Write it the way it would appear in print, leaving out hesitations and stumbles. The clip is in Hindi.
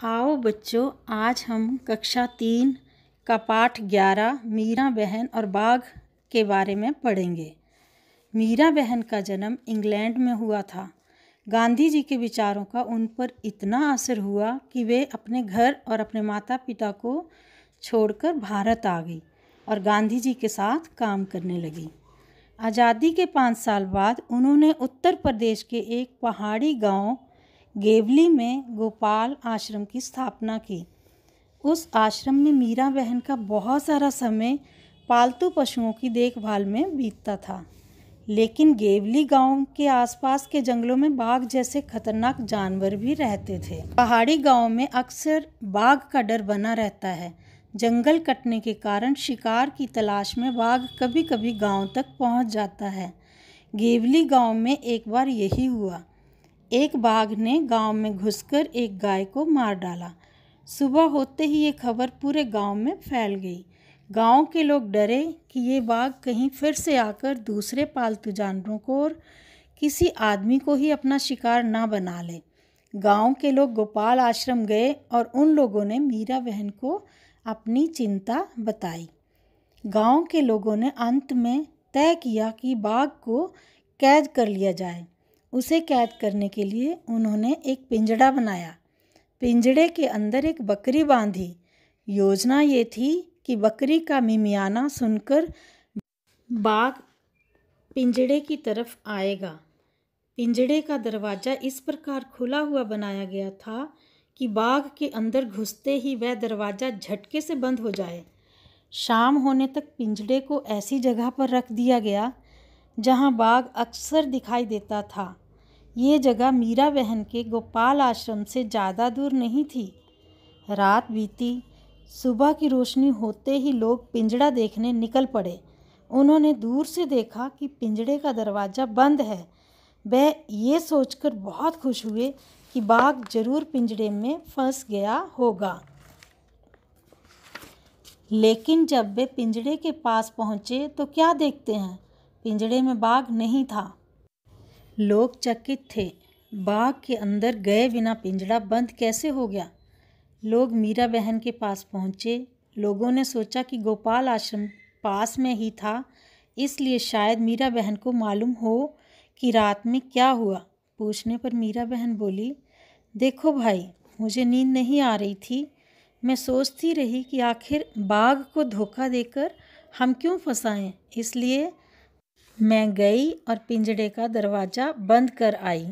आओ बच्चों, आज हम कक्षा 3 का पाठ 11 मीरा बहन और बाघ के बारे में पढ़ेंगे। मीरा बहन का जन्म इंग्लैंड में हुआ था। गांधी जी के विचारों का उन पर इतना असर हुआ कि वे अपने घर और अपने माता पिता को छोड़कर भारत आ गई और गांधी जी के साथ काम करने लगी। आज़ादी के 5 साल बाद उन्होंने उत्तर प्रदेश के एक पहाड़ी गांव गेवली में गोपाल आश्रम की स्थापना की। उस आश्रम में मीरा बहन का बहुत सारा समय पालतू पशुओं की देखभाल में बीतता था। लेकिन गेवली गांव के आसपास के जंगलों में बाघ जैसे खतरनाक जानवर भी रहते थे। पहाड़ी गांव में अक्सर बाघ का डर बना रहता है। जंगल कटने के कारण शिकार की तलाश में बाघ कभी कभी गांव तक पहुंच जाता है। गेवली गांव में एक बार यही हुआ। एक बाघ ने गांव में घुसकर एक गाय को मार डाला। सुबह होते ही ये खबर पूरे गांव में फैल गई। गांव के लोग डरे कि ये बाघ कहीं फिर से आकर दूसरे पालतू जानवरों को और किसी आदमी को ही अपना शिकार ना बना ले। गांव के लोग गोपाल आश्रम गए और उन लोगों ने मीरा बहन को अपनी चिंता बताई। गांव के लोगों ने अंत में तय किया कि बाघ को कैद कर लिया जाए। उसे कैद करने के लिए उन्होंने एक पिंजड़ा बनाया। पिंजड़े के अंदर एक बकरी बांधी। योजना ये थी कि बकरी का मिमियाना सुनकर बाघ पिंजड़े की तरफ आएगा। पिंजड़े का दरवाज़ा इस प्रकार खुला हुआ बनाया गया था कि बाघ के अंदर घुसते ही वह दरवाज़ा झटके से बंद हो जाए। शाम होने तक पिंजड़े को ऐसी जगह पर रख दिया गया जहां बाघ अक्सर दिखाई देता था। ये जगह मीरा बहन के गोपाल आश्रम से ज़्यादा दूर नहीं थी। रात बीती। सुबह की रोशनी होते ही लोग पिंजड़ा देखने निकल पड़े। उन्होंने दूर से देखा कि पिंजड़े का दरवाज़ा बंद है। वह ये सोचकर बहुत खुश हुए कि बाघ जरूर पिंजड़े में फंस गया होगा। लेकिन जब वे पिंजड़े के पास पहुँचे तो क्या देखते हैं, पिंजड़े में बाघ नहीं था। लोग चकित थे। बाघ के अंदर गए बिना पिंजड़ा बंद कैसे हो गया। लोग मीरा बहन के पास पहुँचे। लोगों ने सोचा कि गोपाल आश्रम पास में ही था, इसलिए शायद मीरा बहन को मालूम हो कि रात में क्या हुआ। पूछने पर मीरा बहन बोली, देखो भाई, मुझे नींद नहीं आ रही थी। मैं सोचती रही कि आखिर बाघ को धोखा देकर हम क्यों फंसाएं, इसलिए मैं गई और पिंजड़े का दरवाज़ा बंद कर आई।